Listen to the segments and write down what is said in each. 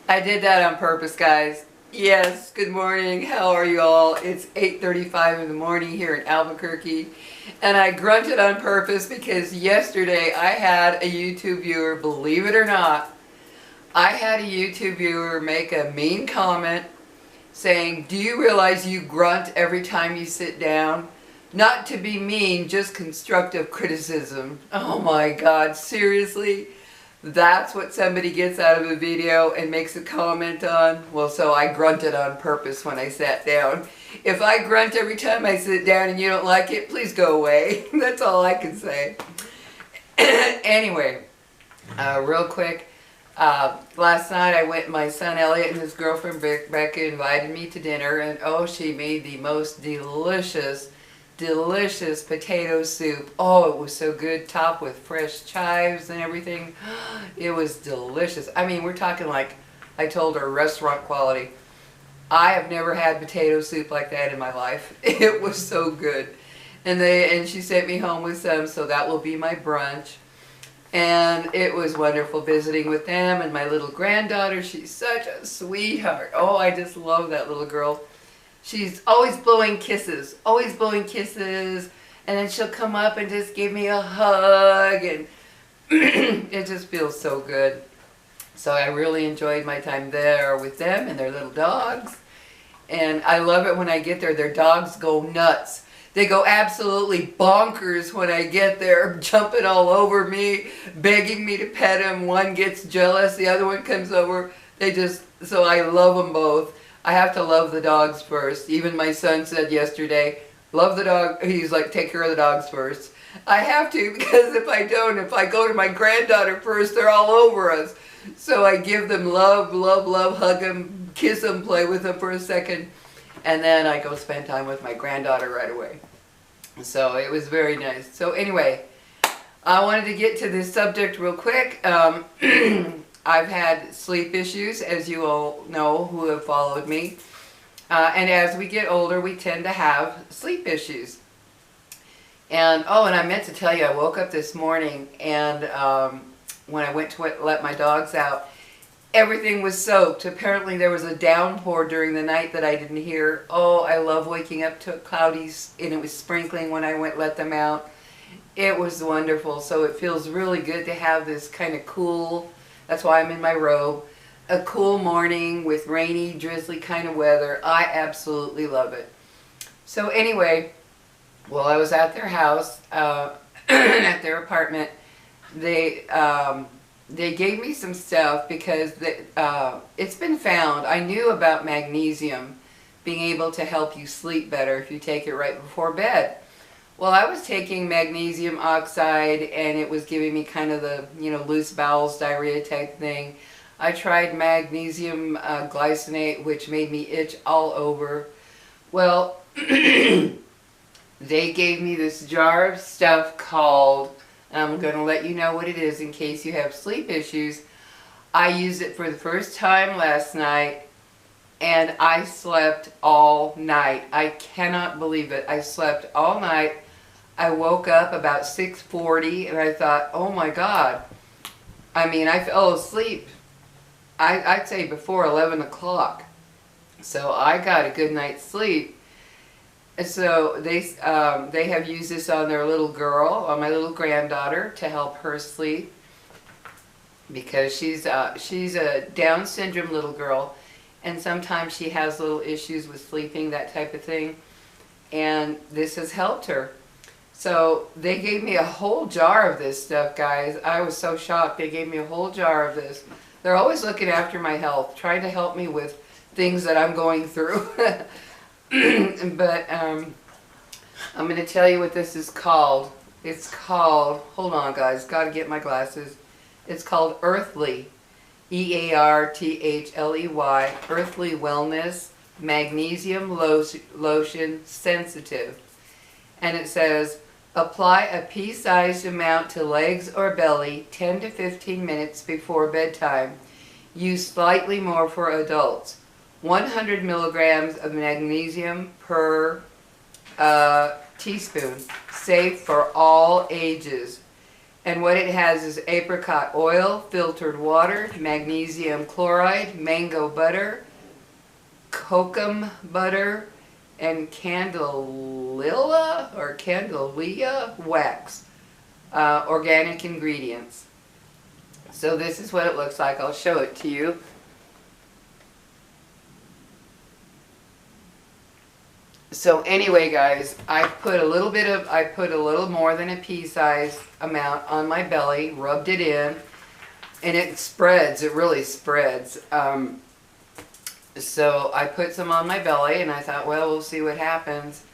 I did that on purpose, guys. Yes, good morning. How are you all? It's 8:35 in the morning here in Albuquerque. And I grunted on purpose because yesterday I had a YouTube viewer, believe it or not, I had a YouTube viewer make a mean comment saying, "Do you realize you grunt every time you sit down?" Not to be mean, just constructive criticism. Oh my God, seriously? That's what somebody gets out of a video and makes a comment on? Well, so I grunted on purpose when I sat down. If I grunt every time I sit down and you don't like it, please go away. That's all I can say. Anyway, real quick, last night I went, my son Elliot and his girlfriend Becca invited me to dinner, and oh, she made the most delicious potato soup. Oh, it was so good, topped with fresh chives and everything. It was delicious. I mean, we're talking like, I told her, restaurant quality. I have never had potato soup like that in my life. It was so good. And she sent me home with some, so that will be my brunch. And it was wonderful visiting with them and my little granddaughter. She's such a sweetheart. Oh, I just love that little girl. She's always blowing kisses, and then she'll come up and just give me a hug, and it just feels so good. So I really enjoyed my time there with them and their little dogs, and I love it when I get there. Their dogs go nuts. They go absolutely bonkers when I get there, jumping all over me, begging me to pet them. One gets jealous, the other one comes over. So I love them both. I have to love the dogs first. Even my son said yesterday, love the dog. He's like, take care of the dogs first. I have to, because if I don't, if I go to my granddaughter first, they're all over us. So I give them love, love, love, hug them, kiss them, play with them for a second, and then I go spend time with my granddaughter right away. So it was very nice. So anyway, I wanted to get to this subject real quick. I've had sleep issues, as you all know who have followed me. And as we get older, we tend to have sleep issues. And, oh, and I meant to tell you, I woke up this morning, and when I went to let my dogs out, everything was soaked. Apparently there was a downpour during the night that I didn't hear. Oh, I love waking up to cloudy, and it was sprinkling when I went let them out. It was wonderful. So it feels really good to have this kind of cool, that's why I'm in my robe, a cool morning with rainy, drizzly kind of weather. I absolutely love it. So anyway, while I was at their house, at their apartment, they gave me some stuff because it's been found. I knew about magnesium being able to help you sleep better if you take it right before bed. Well, I was taking magnesium oxide, and it was giving me kind of the, loose bowels, diarrhea type thing. I tried magnesium glycinate, which made me itch all over. Well, they gave me this jar of stuff called, and I'm going to let you know what it is in case you have sleep issues. I used it for the first time last night, and I slept all night. I cannot believe it. I slept all night. I woke up about 6:40, and I thought, oh my God. I mean, I fell asleep, I'd say before 11 o'clock. So I got a good night's sleep. And so they have used this on their little girl, on my little granddaughter, to help her sleep, because she's a Down syndrome little girl, and sometimes she has little issues with sleeping, that type of thing, and this has helped her. So they gave me a whole jar of this stuff, guys. I was so shocked. They gave me a whole jar of this. They're always looking after my health, trying to help me with things that I'm going through. But I'm going to tell you what this is called. It's called, hold on guys, got to get my glasses. It's called Earthly, E-A-R-T-H-L-E-Y, Earthly Wellness Magnesium Lotion Sensitive. And it says, apply a pea-sized amount to legs or belly 10 to 15 minutes before bedtime. Use slightly more for adults. 100 milligrams of magnesium per teaspoon. Safe for all ages. And what it has is apricot oil, filtered water, magnesium chloride, mango butter, kokum butter, and candelilla wax. Organic ingredients. So this is what it looks like. I'll show it to you. So anyway, guys, I put a little more than a pea-sized amount on my belly, rubbed it in, and it spreads. It really spreads. So I put some on my belly, and I thought, well, we'll see what happens.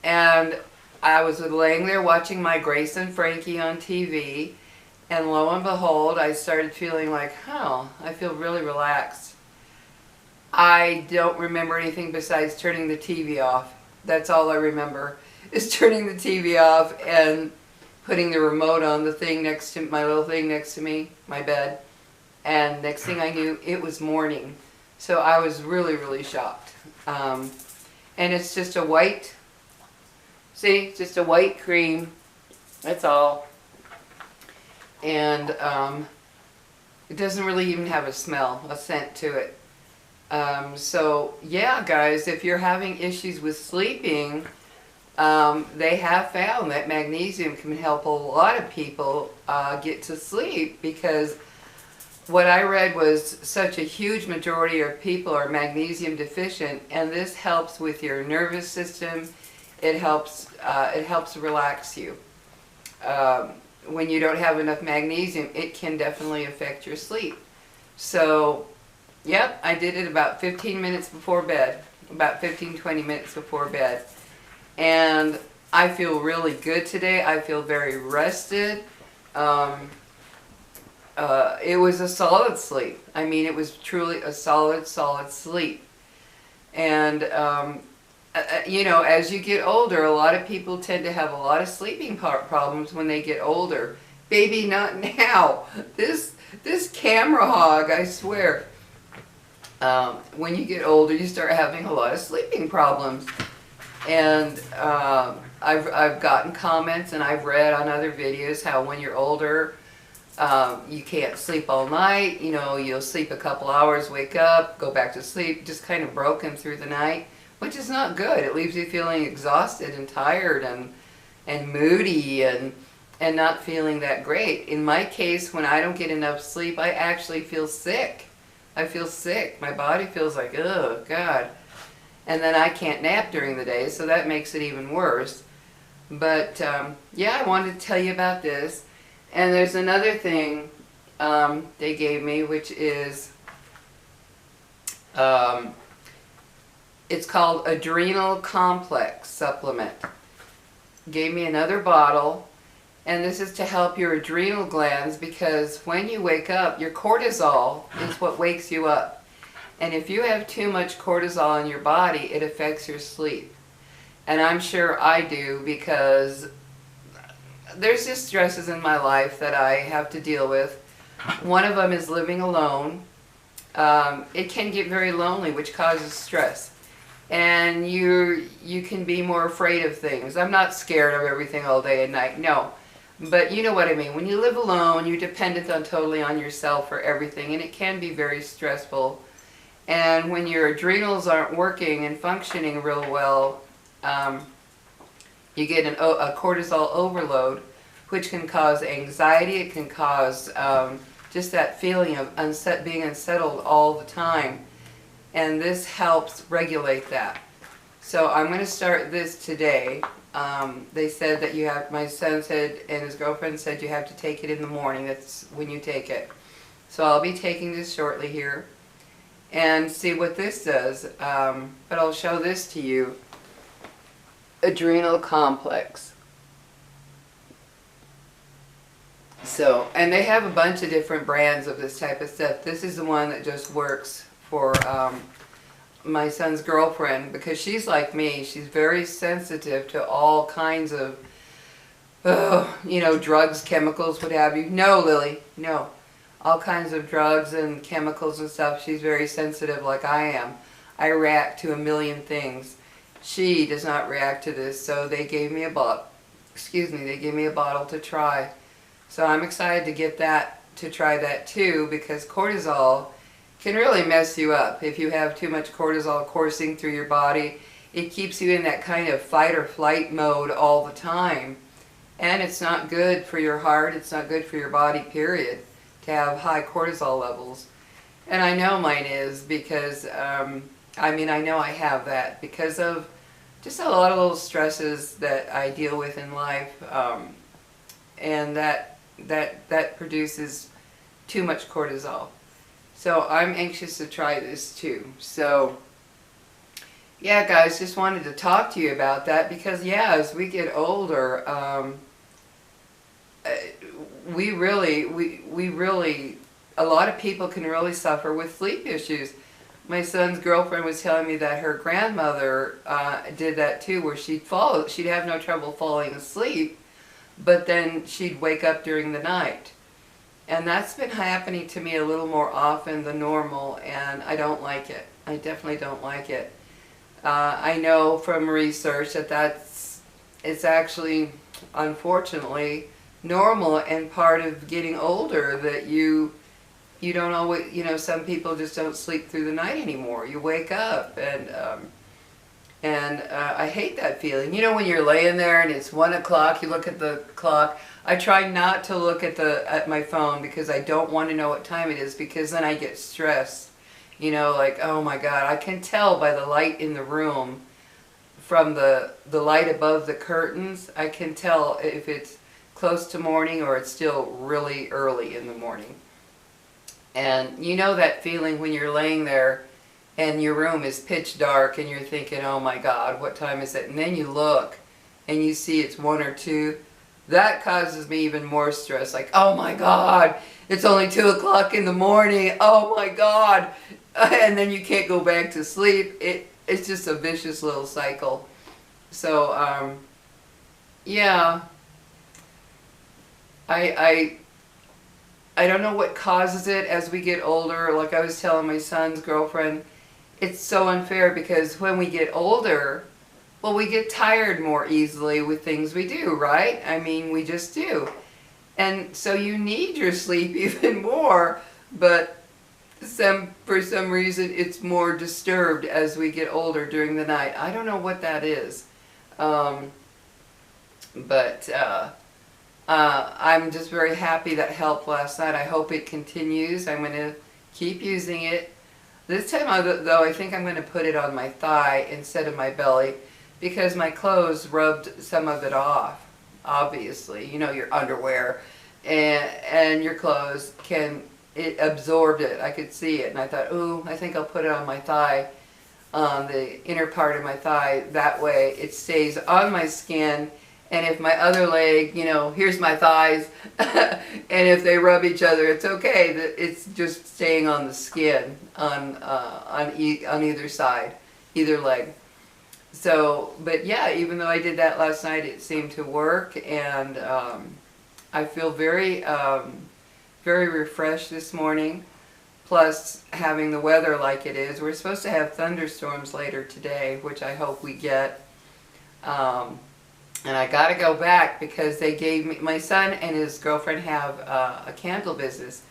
And I was laying there watching my Grace and Frankie on TV, and lo and behold, I started feeling like, oh, I feel really relaxed. I don't remember anything besides turning the TV off. That's all I remember, is turning the TV off and putting the remote on the thing next to my little thing next to me, my bed. And next thing I knew, it was morning. So I was really, really shocked. And it's just a white, see, just a white cream. That's all. And it doesn't really even have a smell, a scent to it. So yeah, guys, if you're having issues with sleeping, they have found that magnesium can help a lot of people get to sleep, because what I read was such a huge majority of people are magnesium deficient, and this helps with your nervous system. It helps relax you. When you don't have enough magnesium, it can definitely affect your sleep. So yep, I did it about 15 minutes before bed, about 15-20 minutes before bed. And I feel really good today. I feel very rested. It was a solid sleep. I mean, it was truly a solid sleep. And, you know, as you get older, a lot of people tend to have a lot of sleeping problems when they get older. Baby, not now. This camera hog, I swear. When you get older, you start having a lot of sleeping problems. And I've gotten comments, and I've read on other videos how when you're older, you can't sleep all night. You know, you'll sleep a couple hours, wake up, go back to sleep, just kind of broken through the night, which is not good. It leaves you feeling exhausted and tired and moody and not feeling that great. In my case, when I don't get enough sleep, I actually feel sick. I feel sick. My body feels like, oh, God. And then I can't nap during the day, so that makes it even worse. But, yeah, I wanted to tell you about this. And there's another thing they gave me, which is, it's called Adrenal Complex Supplement. Gave me another bottle. And this is to help your adrenal glands, because when you wake up, your cortisol is what wakes you up. And if you have too much cortisol in your body, it affects your sleep. And I'm sure I do, because there's just stresses in my life that I have to deal with. One of them is living alone. It can get very lonely, which causes stress. And you can be more afraid of things. I'm not scared of everything all day and night, no. But you know what I mean. When you live alone, you're dependent totally on yourself for everything, and it can be very stressful. And when your adrenals aren't working and functioning real well, you get a cortisol overload, which can cause anxiety. It can cause just that feeling of being unsettled all the time. And this helps regulate that. So I'm going to start this today. They said that you have, my son said, and his girlfriend said, you have to take it in the morning. That's when you take it. So I'll be taking this shortly here and see what this does. But I'll show this to you. Adrenal Complex. So, and they have a bunch of different brands of this type of stuff. This is the one that just works for my son's girlfriend, because she's like me. She's very sensitive to all kinds of, you know, drugs, chemicals, what have you. No, Lily, no. All kinds of drugs and chemicals and stuff. She's very sensitive like I am. I react to a million things. she does not react to this, so they gave me a bottle. Excuse me, they gave me a bottle to try. So I'm excited to get that, to try that too, because cortisol can really mess you up. If you have too much cortisol coursing through your body, it keeps you in that kind of fight or flight mode all the time. And it's not good for your heart, it's not good for your body, period, to have high cortisol levels. And I know mine is because, I know I have that because of just a lot of little stresses that I deal with in life, and that produces too much cortisol. So I'm anxious to try this too. So yeah, guys, just wanted to talk to you about that because, yeah, as we get older, we really, a lot of people can really suffer with sleep issues. My son's girlfriend was telling me that her grandmother did that too, where she'd have no trouble falling asleep, but then she'd wake up during the night. And that's been happening to me a little more often than normal, and I don't like it. I definitely don't like it. I know from research that it's actually, unfortunately, normal and part of getting older, that you don't always, some people just don't sleep through the night anymore. You wake up, and I hate that feeling. When you're laying there and it's 1 o'clock, you look at the clock. I try not to look at my phone because I don't want to know what time it is, because then I get stressed. Like, oh my God, I can tell by the light in the room, from the light above the curtains, I can tell if it's close to morning or it's still really early in the morning. And you know that feeling when you're laying there and your room is pitch dark and you're thinking, oh my God, what time is it? And then you look and you see it's 1 or 2. That causes me even more stress. Like, oh my God, it's only 2 o'clock in the morning. Oh my God. And then you can't go back to sleep. It's just a vicious little cycle. So, yeah. I don't know what causes it as we get older. Like I was telling my son's girlfriend, it's so unfair because when we get older, well, we get tired more easily with things we do, right? We just do. And so you need your sleep even more, but for some reason it's more disturbed as we get older during the night. I don't know what that is. I'm just very happy that helped last night. I hope it continues. I'm going to keep using it. This time, though, I think I'm going to put it on my thigh instead of my belly, because my clothes rubbed some of it off, obviously. Your underwear and your clothes it absorbed it. I could see it, and I thought, ooh, I think I'll put it on my thigh, on the inner part of my thigh. That way it stays on my skin. And if my other leg, here's my thighs, and if they rub each other, it's okay. It's just staying on the skin on either side, either leg. So, but yeah, even though I did that last night, it seemed to work, and I feel very, very refreshed this morning. Plus, having the weather like it is, we're supposed to have thunderstorms later today, which I hope we get. And I got to go back because they gave me, my son and his girlfriend have a candle business,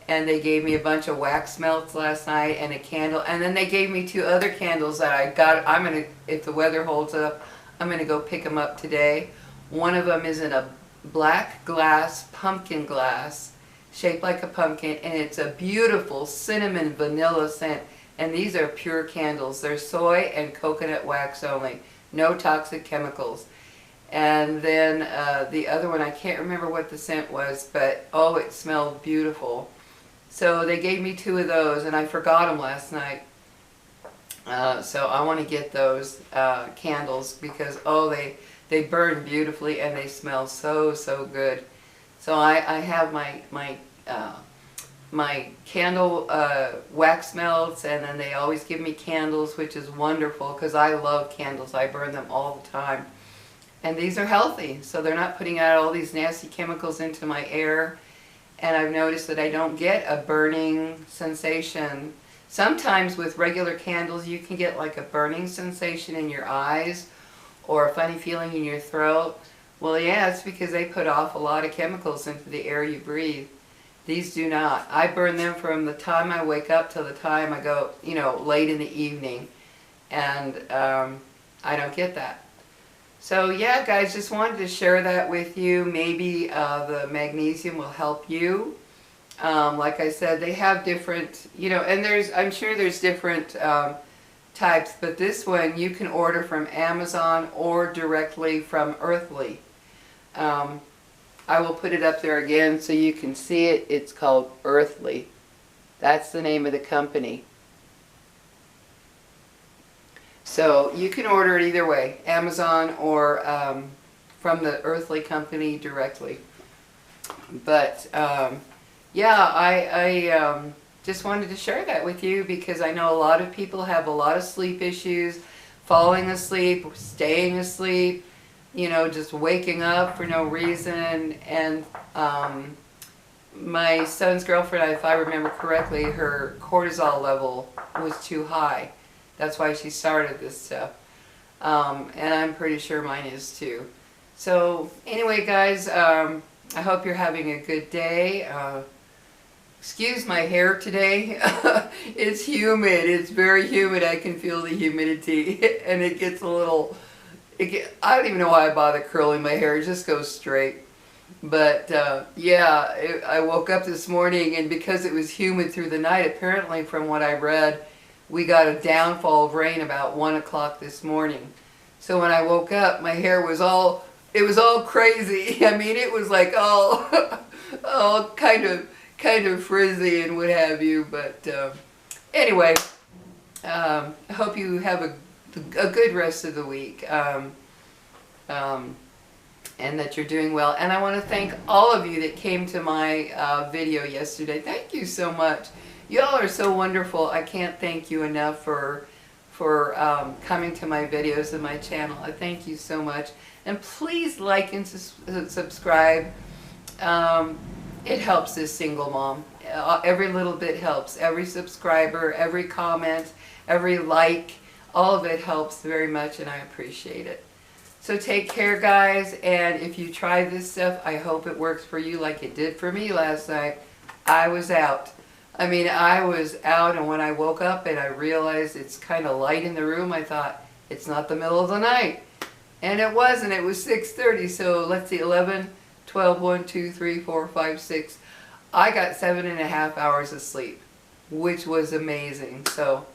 and they gave me a bunch of wax melts last night and a candle, and then they gave me 2 other candles that I got. I'm going to, if the weather holds up, I'm going to go pick them up today. One of them is in a black glass, pumpkin glass, shaped like a pumpkin, and it's a beautiful cinnamon vanilla scent, and these are pure candles. They're soy and coconut wax only, no toxic chemicals. And then the other one, I can't remember what the scent was, but oh, it smelled beautiful. So they gave me 2 of those, and I forgot them last night. So I want to get those candles because, oh, they burn beautifully and they smell so, so good. So I have my candle wax melts, and then they always give me candles, which is wonderful because I love candles. I burn them all the time. And these are healthy, so they're not putting out all these nasty chemicals into my air. And I've noticed that I don't get a burning sensation. Sometimes with regular candles you can get like a burning sensation in your eyes or a funny feeling in your throat. Well, yeah, it's because they put off a lot of chemicals into the air you breathe. These do not. I burn them from the time I wake up till the time I go, you know, late in the evening. And I don't get that. So yeah, guys, just wanted to share that with you. Maybe the magnesium will help you. Like I said, they have different, you know, and I'm sure there's different types, but this one you can order from Amazon or directly from Earthly. I will put it up there again so you can see it. It's called Earthly. That's the name of the company. So you can order it either way, Amazon or from the Earthly company directly. But yeah, I just wanted to share that with you because I know a lot of people have a lot of sleep issues, falling asleep, staying asleep, you know, just waking up for no reason. And my son's girlfriend, if I remember correctly, her cortisol level was too high. That's why she started this stuff. And I'm pretty sure mine is too. So anyway, guys, I hope you're having a good day. Excuse my hair today. It's humid. It's very humid. I can feel the humidity. And it gets a little... I don't even know why I bother curling my hair. It just goes straight. But yeah, I woke up this morning, and because it was humid through the night, apparently from what I read, we got a downfall of rain about 1 o'clock this morning. So when I woke up, my hair was all... It was all crazy. I mean, it was like all kind of frizzy and what have you. But anyway, I hope you have a good rest of the week, and that you're doing well. And I want to thank all of you that came to my video yesterday. Thank you so much. Y'all are so wonderful. I can't thank you enough for coming to my videos and my channel. I thank you so much. And please like and subscribe. It helps this single mom. Every little bit helps. Every subscriber, every comment, every like, all of it helps very much, and I appreciate it. So take care, guys, and if you try this stuff, I hope it works for you like it did for me last night. I was out. I mean, I was out, and when I woke up and I realized it's kind of light in the room, I thought, it's not the middle of the night. And it wasn't. It was 6:30, so let's see, 11, 12, 1, 2, 3, 4, 5, 6. I got 7.5 hours of sleep, which was amazing. So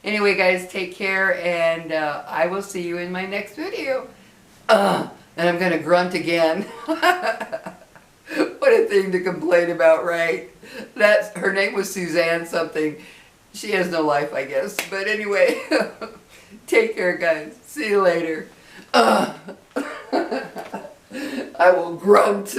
anyway, guys, take care, and I will see you in my next video. And I'm going to grunt again. What a thing to complain about, right? Her name was Suzanne something. She has no life, I guess. But anyway, take care, guys. See you later. I will grunt.